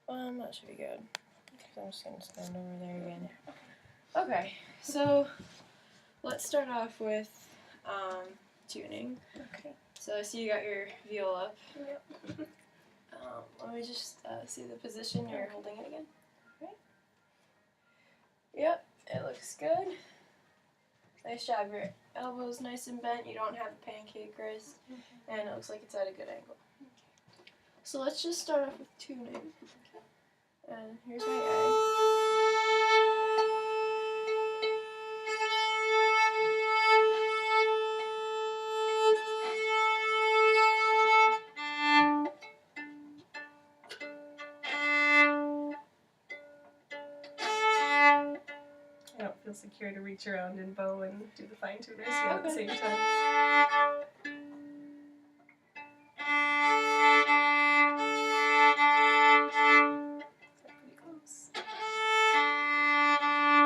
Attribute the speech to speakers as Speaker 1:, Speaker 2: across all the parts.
Speaker 1: That should be good. So I'm just going to stand over there again. Okay, so let's start off with tuning.
Speaker 2: Okay.
Speaker 1: So I see you got your viola up.
Speaker 2: Yep.
Speaker 1: Let me just see the position you're holding it again.
Speaker 2: Okay.
Speaker 1: Yep, it looks good. Nice job. Your elbow's nice and bent. You don't have a pancake wrist. And it looks like it's at a good angle. So let's just start off with tuning. And here's my A.
Speaker 2: I don't feel secure to reach around and bow and do the fine tuners at the same time. Pretty close.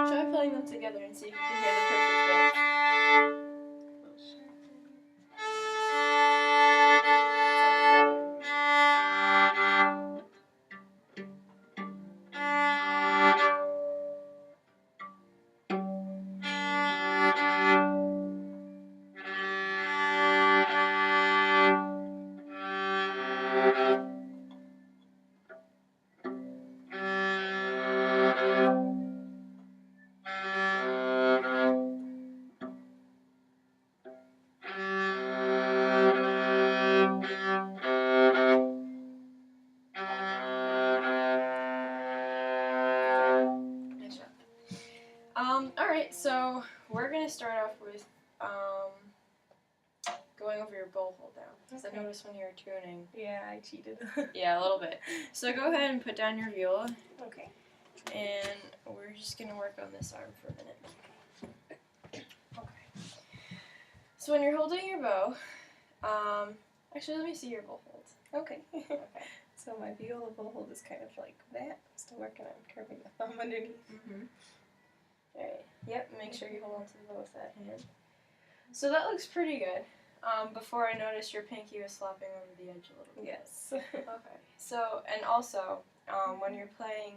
Speaker 1: Try playing them together and see if you can hear the perfect fit. Alright, so we're going to start off with going over your bow hold down. Because I noticed when you were tuning.
Speaker 2: Yeah, I cheated.
Speaker 1: Yeah, a little bit. So go ahead and put down your viola.
Speaker 2: Okay.
Speaker 1: And we're just going to work on this arm for a minute. Okay. So when you're holding your bow, actually let me see your bow hold.
Speaker 2: Okay.
Speaker 1: Okay.
Speaker 2: So my viola bow hold is kind of like that. Still working on curving the thumb underneath.
Speaker 1: Mm-hmm. Alright, yep, make sure you hold on to the bow with that hand. So that looks pretty good. Before I noticed your pinky was flopping over the edge a little bit.
Speaker 2: Yes.
Speaker 1: Okay, so, and also, when you're playing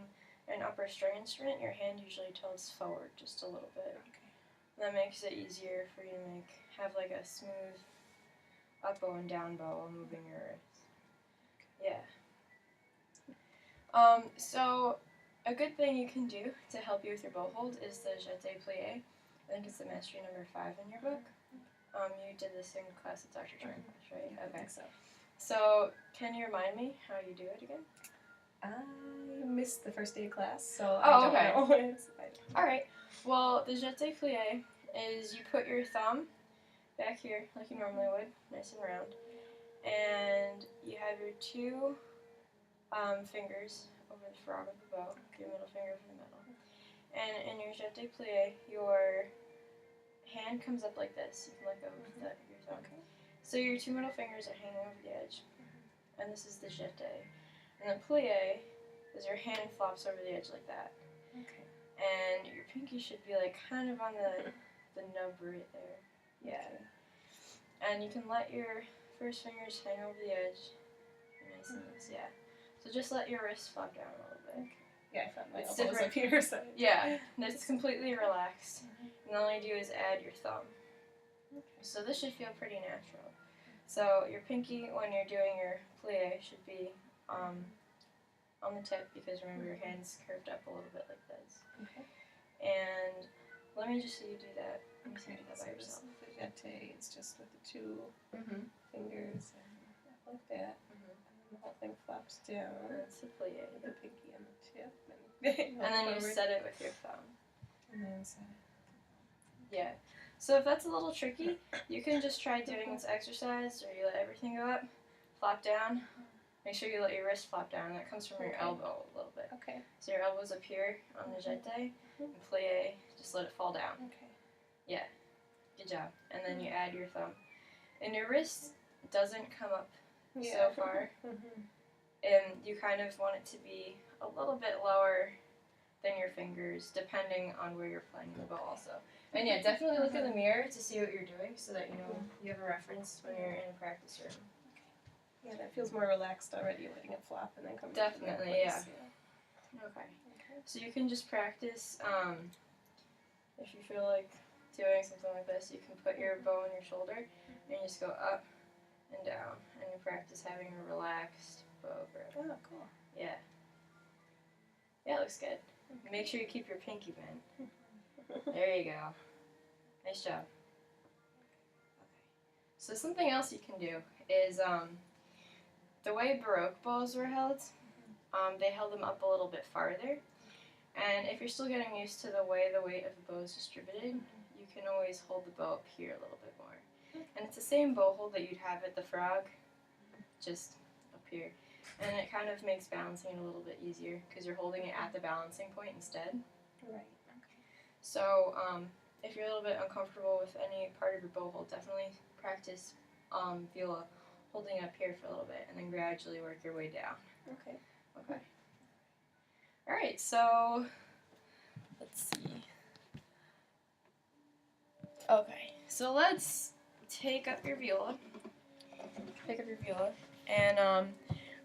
Speaker 1: an upper string instrument, your hand usually tilts forward just a little bit.
Speaker 2: Okay.
Speaker 1: That makes it easier for you to have like a smooth up bow and down bow while moving your wrist. Yeah. So a good thing you can do to help you with your bow hold is the jeté plié. I think it's the mastery number 5 in your book. You did this in class at Dr. Turnbush, right?
Speaker 2: Yeah,
Speaker 1: Okay.
Speaker 2: I think so.
Speaker 1: So can you remind me how you do it again?
Speaker 2: I missed the first day of class, so
Speaker 1: Oh,
Speaker 2: I don't
Speaker 1: okay.
Speaker 2: know.
Speaker 1: Alright. Well, the jeté plié is you put your thumb back here like you normally would, nice and round. And you have your 2 fingers over the frog of the bow, your middle finger over the middle. And in your jeté plié, your hand comes up like this. You can let go of your thumb.
Speaker 2: Okay.
Speaker 1: So your 2 middle fingers are hanging over the edge. And this is the jeté. And the plié is your hand flops over the edge like that.
Speaker 2: Okay.
Speaker 1: And your pinky should be like kind of on the nub right there. Yeah.
Speaker 2: Okay.
Speaker 1: And you can let your first fingers hang over the edge. Nice and loose, yeah. So just let your wrist flop down a little bit.
Speaker 2: Yeah, I found my
Speaker 1: It's
Speaker 2: elbows
Speaker 1: different.
Speaker 2: up here. So.
Speaker 1: Yeah, and it's completely relaxed. And all you do is add your thumb. So this should feel pretty natural. So your pinky, when you're doing your plié, should be on the tip because remember your hand's curved up a little bit like this.
Speaker 2: Okay.
Speaker 1: And let me just see you do that. Let me see you do that by
Speaker 2: So
Speaker 1: yourself.
Speaker 2: the jeté is just with the 2 fingers and like that. And then the whole thing flops down.
Speaker 1: That's the plié.
Speaker 2: The pinky on the tip.
Speaker 1: And then you set it with your thumb.
Speaker 2: And then set it.
Speaker 1: Yeah. So if that's a little tricky, you can just try doing this exercise where you let everything go up, flop down. Make sure you let your wrist flop down. That comes from your elbow a little bit.
Speaker 2: Okay.
Speaker 1: So your elbow's up here on the jeté, and plié, just let it fall down.
Speaker 2: Okay.
Speaker 1: Yeah. Good job. And then you add your thumb. And your wrist doesn't come up so far. And you kind of want it to be a little bit lower than your fingers, depending on where you're playing the bow also. And yeah, definitely look in the mirror to see what you're doing so that you know you have a reference when you're in a practice room.
Speaker 2: Yeah, that feels more relaxed already, letting it flop and then come
Speaker 1: Definitely,
Speaker 2: back to that place.
Speaker 1: Okay. So you can just practice, if you feel like doing something like this, you can put your bow on your shoulder and you just go up and down, and you practice having a relaxed bow grip.
Speaker 2: Oh, cool.
Speaker 1: Yeah. Yeah, it looks good. Make sure you keep your pinky bent. There you go. Nice job. Okay. So something else you can do is, the way Baroque bows were held, they held them up a little bit farther. And if you're still getting used to the way the weight of the bow is distributed, you can always hold the bow up here a little bit more. And it's the same bow hold that you'd have at the frog, just up here. And it kind of makes balancing it a little bit easier because you're holding it at the balancing point instead.
Speaker 2: Right.
Speaker 1: So if you're a little bit uncomfortable with any part of your bow hold, definitely practice viola holding it up here for a little bit and then gradually work your way down.
Speaker 2: Okay.
Speaker 1: Okay. Alright, so let's see. Okay, so let's take up your viola. Pick up your viola. And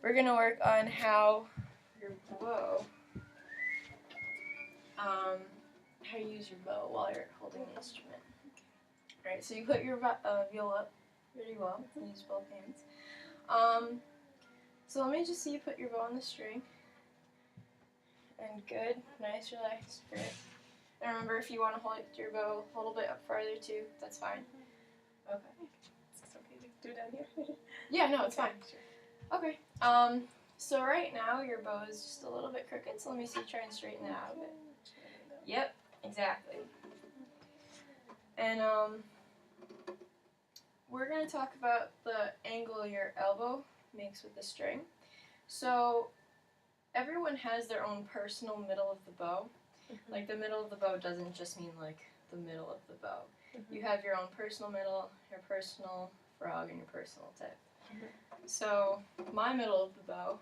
Speaker 1: we're going to work on how your bow, how you use your bow while you're holding the instrument. Alright, so you put your viola up really well. Use both hands. So let me just see you put your bow on the string. And good, nice relaxed grip. And remember, if you want to hold your bow a little bit up farther too, that's fine. Okay.
Speaker 2: Is this okay to do down here?
Speaker 1: Yeah, no, it's
Speaker 2: Okay,
Speaker 1: fine.
Speaker 2: Sure.
Speaker 1: Okay. So right now your bow is just a little bit crooked, so let me see you try and straighten that out a bit. Yep, exactly. And we're going to talk about the angle your elbow makes with the string. So everyone has their own personal middle of the bow. Like the middle of the bow doesn't just mean like the middle of the bow. You have your own personal middle, your personal frog, and your personal tip. So my middle of the bow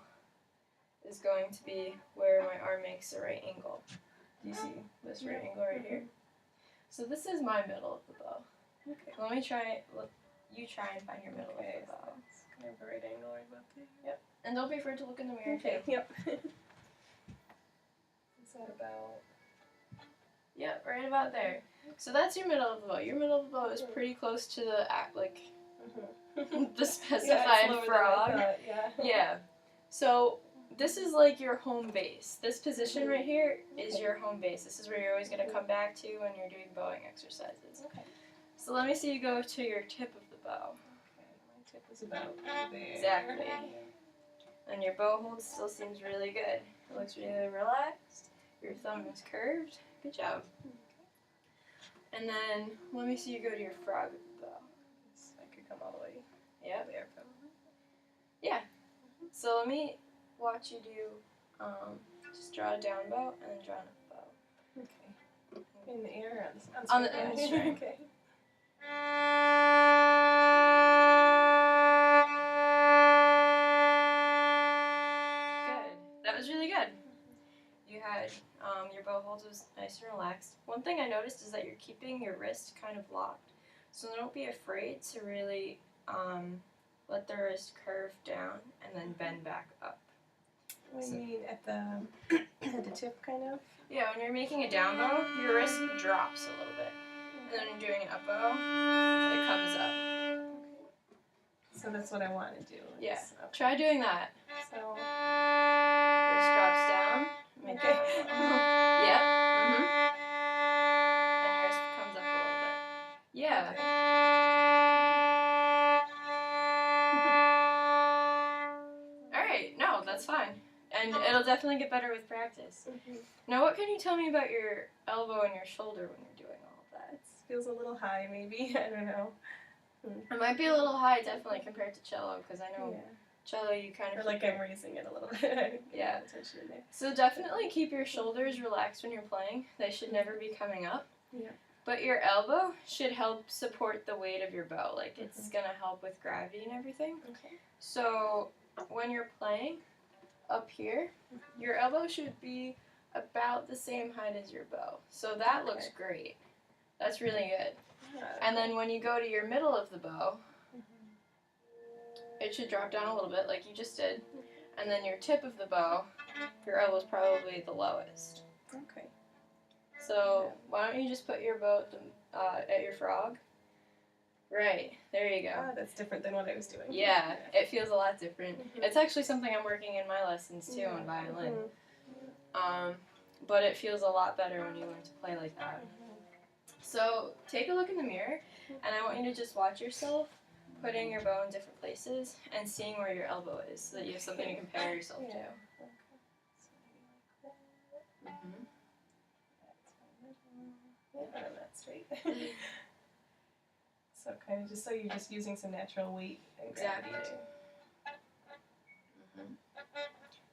Speaker 1: is going to be where my arm makes a right angle. Do you see this right angle right here? So this is my middle of the bow.
Speaker 2: Okay.
Speaker 1: Let me try. You try and find your middle of the bow.
Speaker 2: It's kind of a right angle right about there.
Speaker 1: Yep. And don't be afraid to look in the mirror
Speaker 2: Okay.
Speaker 1: too.
Speaker 2: Yep. Is that about?
Speaker 1: Yep, right about there. So that's your middle of the bow. Your middle of the bow is pretty close to the the specified frog. Yeah. So this is like your home base. This position right here is your home base. This is where you're always going to come back to when you're doing bowing exercises.
Speaker 2: Okay.
Speaker 1: So let me see you go to your tip of the bow.
Speaker 2: Okay, my tip is about there.
Speaker 1: Exactly. And your bow hold still seems really good. It looks really relaxed. Your thumb is curved. Good job. And then let me see you go to your frog of the bow.
Speaker 2: I could come all the way.
Speaker 1: Yeah.
Speaker 2: There, probably.
Speaker 1: Yeah. So let me watch you do, just draw a down bow and then draw an up bow.
Speaker 2: Okay. In the air or
Speaker 1: On the string.
Speaker 2: Okay.
Speaker 1: Good. That was really good. You had, your bow hold was nice and relaxed. One thing I noticed is that you're keeping your wrist kind of locked. So don't be afraid to really let the wrist curve down and then bend back up.
Speaker 2: What do you mean at the tip, kind of?
Speaker 1: Yeah, when you're making a down bow, your wrist drops a little bit. And then when you're doing an up bow, it comes up.
Speaker 2: So that's what I want to do.
Speaker 1: Yeah.
Speaker 2: Okay.
Speaker 1: Try doing that.
Speaker 2: So.
Speaker 1: Wrist drops down. Make it up. Yep. And your wrist comes up a little bit. Yeah.
Speaker 2: Okay.
Speaker 1: Alright, no, that's fine. And it'll definitely get better with practice. Now, what can you tell me about your elbow and your shoulder when you're doing all of that?
Speaker 2: It feels a little high, maybe. I don't know.
Speaker 1: It might be a little high, definitely, compared to cello, because I know
Speaker 2: Yeah.
Speaker 1: cello you kind of
Speaker 2: Or like I'm raising it a little bit.
Speaker 1: Yeah.
Speaker 2: Attention in there.
Speaker 1: So definitely keep your shoulders relaxed when you're playing. They should never be coming up.
Speaker 2: Yeah.
Speaker 1: But your elbow should help support the weight of your bow. Like, it's going to help with gravity and everything.
Speaker 2: Okay.
Speaker 1: So when you're playing up here, your elbow should be about the same height as your bow. So that looks great. That's really good. And then when you go to your middle of the bow, it should drop down a little bit like you just did. And then your tip of the bow, your elbow is probably the lowest.
Speaker 2: Okay.
Speaker 1: So why don't you just put your bow at your frog? Right, there you go.
Speaker 2: Ah, that's different than what I was doing.
Speaker 1: Yeah, it feels a lot different. It's actually something I'm working in my lessons too on violin. But it feels a lot better when you learn to play like that. So take a look in the mirror, and I want you to just watch yourself putting your bow in different places and seeing where your elbow is so that you have something to compare yourself to. Mm-hmm.
Speaker 2: Yeah, that's straight. So kind of just so you're just using some natural weight and gravity.
Speaker 1: Exactly. Mm-hmm.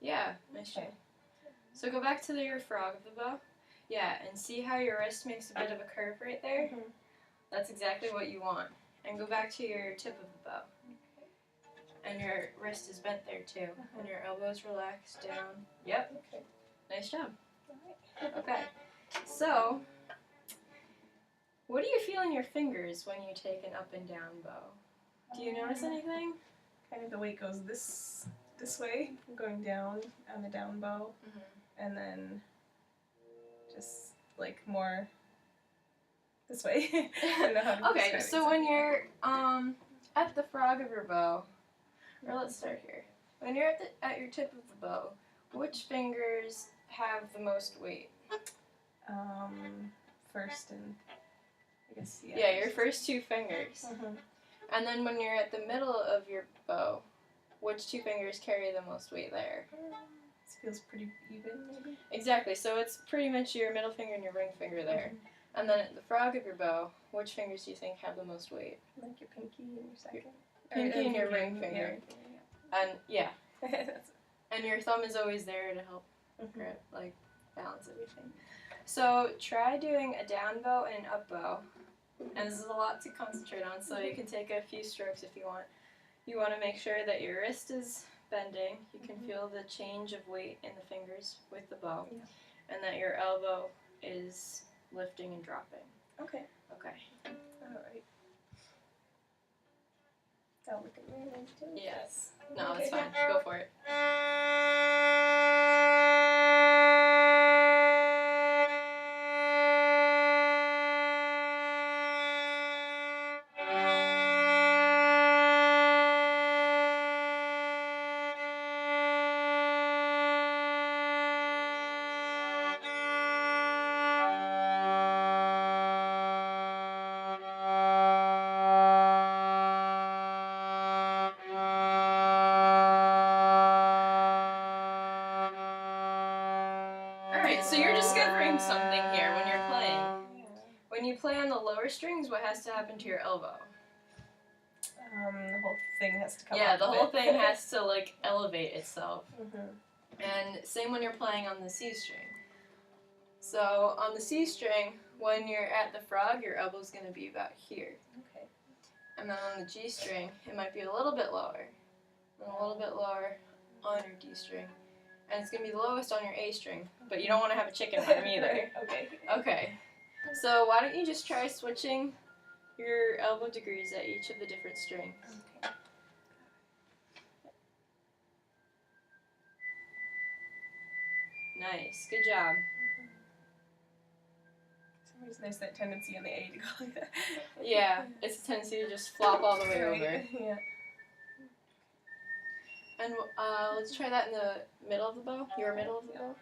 Speaker 1: Yeah, nice job. So go back to your frog of the bow. Yeah, and see how your wrist makes a bit of a curve right there? That's exactly what you want. And go back to your tip of the bow. And your wrist is bent there too. And your elbows relaxed down. Yep.
Speaker 2: Okay.
Speaker 1: Nice job. Okay. So, what do you feel in your fingers when you take an up and down bow? Do you notice anything?
Speaker 2: Kind of the weight goes this way, going down on the down bow, and then just like more this way. I don't know how to
Speaker 1: Okay,
Speaker 2: describe
Speaker 1: so when you're at the frog of your bow, or let's start here. When you're at your tip of the bow, which fingers have the most weight?
Speaker 2: First and I guess
Speaker 1: Yeah, your first two fingers. And then when you're at the middle of your bow, which two fingers carry the most weight there?
Speaker 2: This feels pretty even, maybe?
Speaker 1: Exactly, so it's pretty much your middle finger and your ring finger there. And then at the frog of your bow, which fingers do you think have the most weight?
Speaker 2: Like your pinky and your second.
Speaker 1: Pinky and your ring finger.
Speaker 2: Yeah.
Speaker 1: And yeah. And your thumb is always there to help grip, like balance everything. So try doing a down bow and an up bow. And this is a lot to concentrate on, so you can take a few strokes if you want. You want to make sure that your wrist is bending. You can feel the change of weight in the fingers with the bow. And that your elbow is lifting and dropping.
Speaker 2: Okay.
Speaker 1: Okay.
Speaker 2: Alright. I'll look at my hands too.
Speaker 1: Yes. No, it's fine. Go for it. So you're discovering something here when you're playing. When you play on the lower strings, what has to happen to your elbow?
Speaker 2: The whole thing has to come up.
Speaker 1: Yeah, the whole thing has to like elevate itself. And same when you're playing on the C string. So on the C string, when you're at the frog, your elbow's going to be about here.
Speaker 2: Okay.
Speaker 1: And then on the G string, it might be a little bit lower. And a little bit lower on your D string. And it's going to be the lowest on your A string, but you don't want to have a chicken arm either.
Speaker 2: Okay.
Speaker 1: Okay. So why don't you just try switching your elbow degrees at each of the different strings.
Speaker 2: Okay.
Speaker 1: Nice. Good job.
Speaker 2: For some reason there's that tendency on the A to go like that.
Speaker 1: Yeah, it's a tendency to just flop all the way over.
Speaker 2: Yeah.
Speaker 1: And let's try that in the middle of the bow. Your middle of the bow.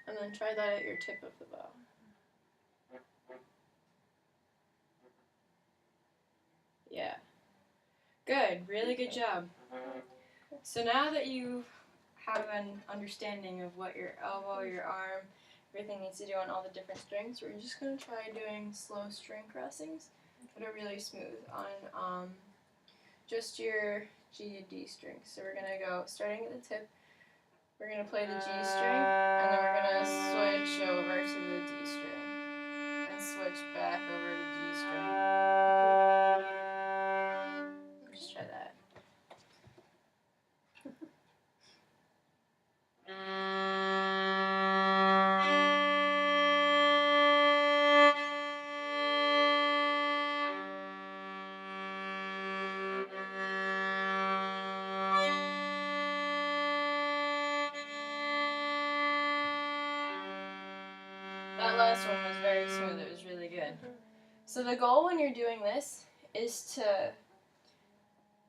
Speaker 1: And then try that at your tip of the bow. Yeah. Good. Really good job. So now that you have an understanding of what your elbow, your arm, everything needs to do on all the different strings, we're just going to try doing slow string crossings that are really smooth on just your G and D strings. So we're going to go, starting at the tip, we're going to play the G string, and then we're going to switch over to the D string, and switch back over to G string. Just try that. that last one was very smooth. It was really good. So the goal when you're doing this is to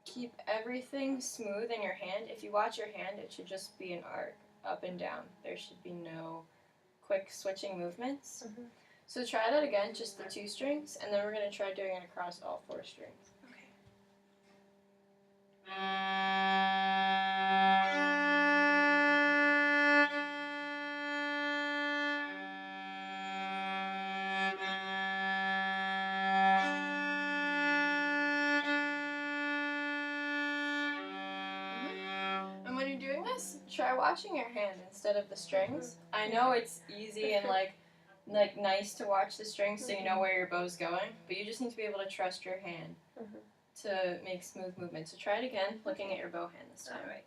Speaker 1: keep everything smooth in your hand. If you watch your hand, it should just be an arc up and down. There should be no quick switching movements. So try that again, just the 2 strings, and then we're going to try doing it across all 4 strings. And when you're doing this, try watching your hand instead of the strings. I know it's easy and like nice to watch the strings so you know where your bow's going, but you just need to be able to trust your hand to make smooth movements. So try it again, looking at your bow hand this time.
Speaker 2: Alright.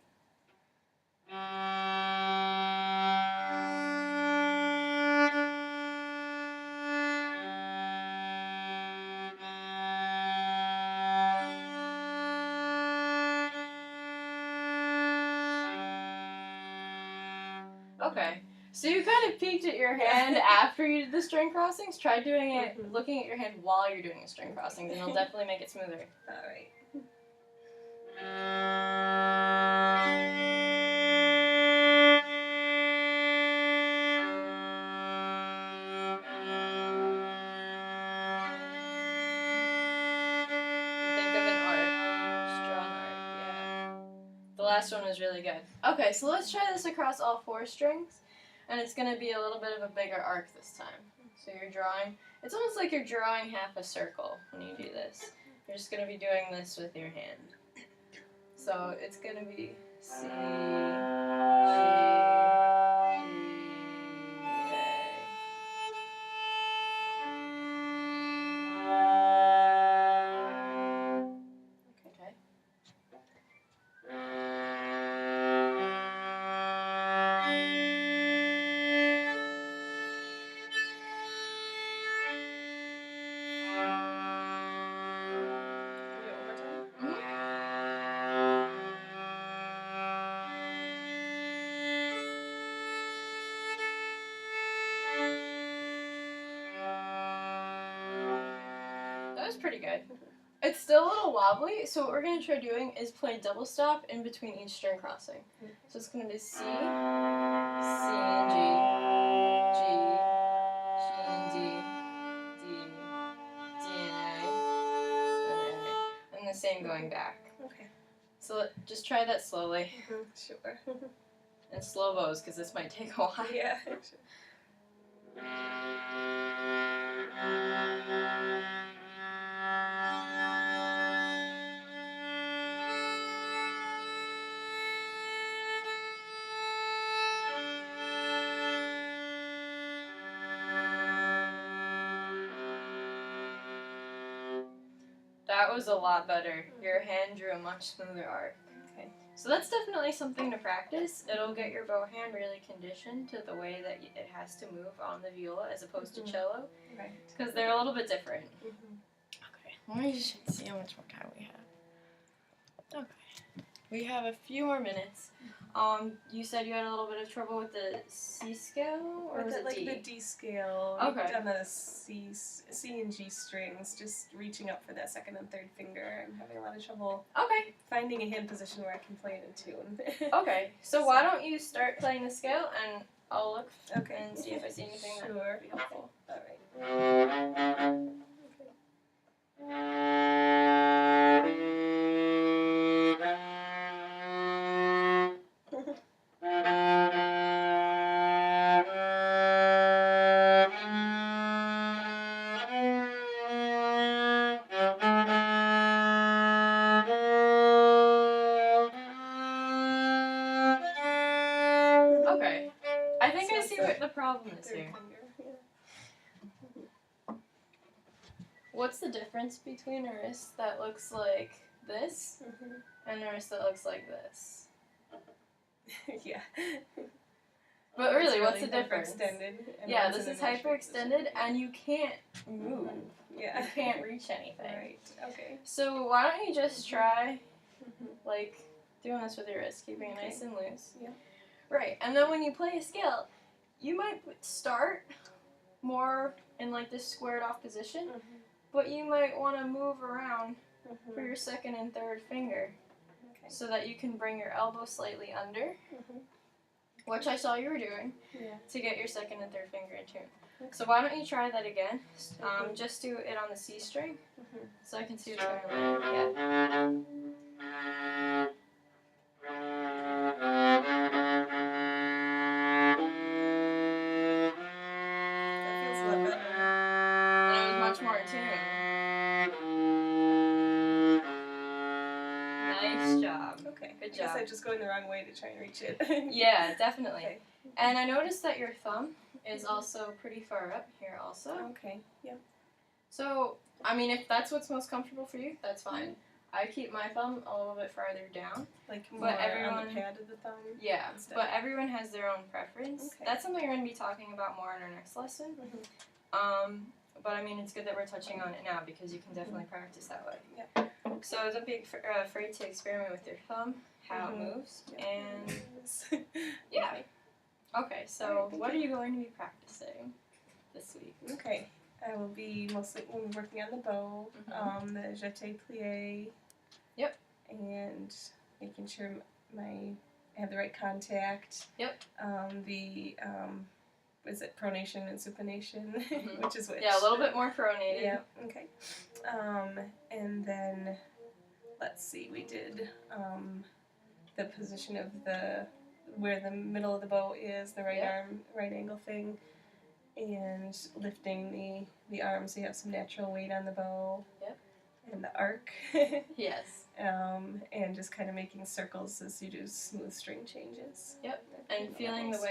Speaker 1: Okay, so you kind of peeked at your hand after you did the string crossings. Try doing it, looking at your hand while you're doing the string crossings, and it'll definitely make it smoother.
Speaker 2: Alright.
Speaker 1: Think of an arc. Just draw an arc, yeah. The last one was really good. Okay, so let's try this across all 4 strings, and it's going to be a little bit of a bigger arc this time. So you're drawing, it's almost like you're drawing half a circle when you do this. You're just going to be doing this with your hand. So it's going to be C, G, G, A. Okay. That was pretty good. It's still a little wobbly, so what we're going to try doing is play double stop in between each string crossing. So it's going to be C, C and G, G, G and D, D, D and A, and the same going back.
Speaker 2: Okay.
Speaker 1: So just try that slowly.
Speaker 2: Sure.
Speaker 1: And slow bows, because this might take a while.
Speaker 2: Yeah, sure.
Speaker 1: That was a lot better. Your hand drew a much smoother arc.
Speaker 2: Okay.
Speaker 1: So that's definitely something to practice. It'll get your bow hand really conditioned to the way that it has to move on the viola as opposed to cello.
Speaker 2: Right.
Speaker 1: Because they're a little bit different. Okay, let me just see how much more time we have. Okay. We have a few more minutes. You said you had a little bit of trouble with the C scale, or was it
Speaker 2: like
Speaker 1: D?
Speaker 2: the D scale.
Speaker 1: Okay.
Speaker 2: On the C and G strings, just reaching up for that second and third finger. I'm having a lot of trouble
Speaker 1: Okay.
Speaker 2: finding a hand position where I can play it in tune.
Speaker 1: Okay. So why don't you start playing the scale, and I'll look
Speaker 2: Okay.
Speaker 1: and see if I see anything that
Speaker 2: Sure.
Speaker 1: would be helpful.
Speaker 2: All right.
Speaker 1: Okay. I think I see what the problem is
Speaker 2: Third
Speaker 1: here.
Speaker 2: finger. Yeah.
Speaker 1: What's the difference between a wrist that looks like this and a wrist that looks like this?
Speaker 2: Yeah.
Speaker 1: But really,
Speaker 2: It's
Speaker 1: what's the difference?
Speaker 2: Hyperextended.
Speaker 1: Yeah, this is hyperextended, and you can't move.
Speaker 2: Yeah.
Speaker 1: You can't reach anything.
Speaker 2: Right. Okay.
Speaker 1: So why don't you just try, like, doing this with your wrist, keeping it nice and loose.
Speaker 2: Yeah.
Speaker 1: Right, and then when you play a scale, you might start more in like this squared off position, but you might want to move around for your second and third finger so that you can bring your elbow slightly under, which I saw you were doing, to get your second and third finger in tune. So why don't you try that again? Just do it on the C string, so I can see what's going on. Yeah.
Speaker 2: That feels a lot better.
Speaker 1: And it was much more in tune. Nice job.
Speaker 2: Okay.
Speaker 1: Good
Speaker 2: I guess
Speaker 1: job.
Speaker 2: I'm just going the wrong way to try and reach it.
Speaker 1: Yeah, definitely.
Speaker 2: Okay.
Speaker 1: And I noticed that your thumb is also pretty far up here also.
Speaker 2: Okay. Yep.
Speaker 1: So, I mean, if that's what's most comfortable for you, that's fine. I keep my thumb a little bit farther down.
Speaker 2: Like more on the pad of the thumb?
Speaker 1: Yeah,
Speaker 2: instead.
Speaker 1: but everyone has their own preference.
Speaker 2: Okay.
Speaker 1: That's something we're going to be talking about more in our next lesson. But I mean, it's good that we're touching on it now because you can definitely practice that way.
Speaker 2: Yep.
Speaker 1: So don't be afraid to experiment with your thumb, how it moves, and yeah. Okay, so what are you going to be practicing this week?
Speaker 2: Okay, I will be mostly working on the bow, the jeté plié.
Speaker 1: Yep.
Speaker 2: And making sure I have the right contact.
Speaker 1: Yep.
Speaker 2: Is it pronation and supination? Which is which?
Speaker 1: Yeah, a little bit more pronated.
Speaker 2: Yeah, okay. And then, let's see, we did the position of where the middle of the bow is, the right arm, right angle thing, and lifting the arm so you have some natural weight on the bow.
Speaker 1: Yep.
Speaker 2: And the arc.
Speaker 1: Yes.
Speaker 2: And just kind of making circles as you do smooth string changes.
Speaker 1: Yep. And feeling the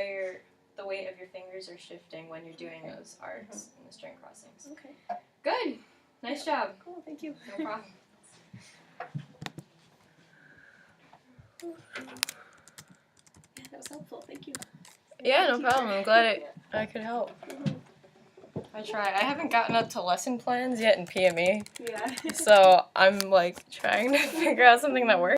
Speaker 1: weight of your fingers are shifting when you're doing those arcs and the string crossings.
Speaker 2: Okay.
Speaker 1: Good. Nice job.
Speaker 2: Cool. Thank you.
Speaker 1: No problem.
Speaker 2: Yeah, that was helpful. Thank you.
Speaker 1: Yeah, no problem. I'm glad I could help. I try. I haven't gotten up to lesson plans yet in PME.
Speaker 2: Yeah.
Speaker 1: So I'm like trying to figure out something that works.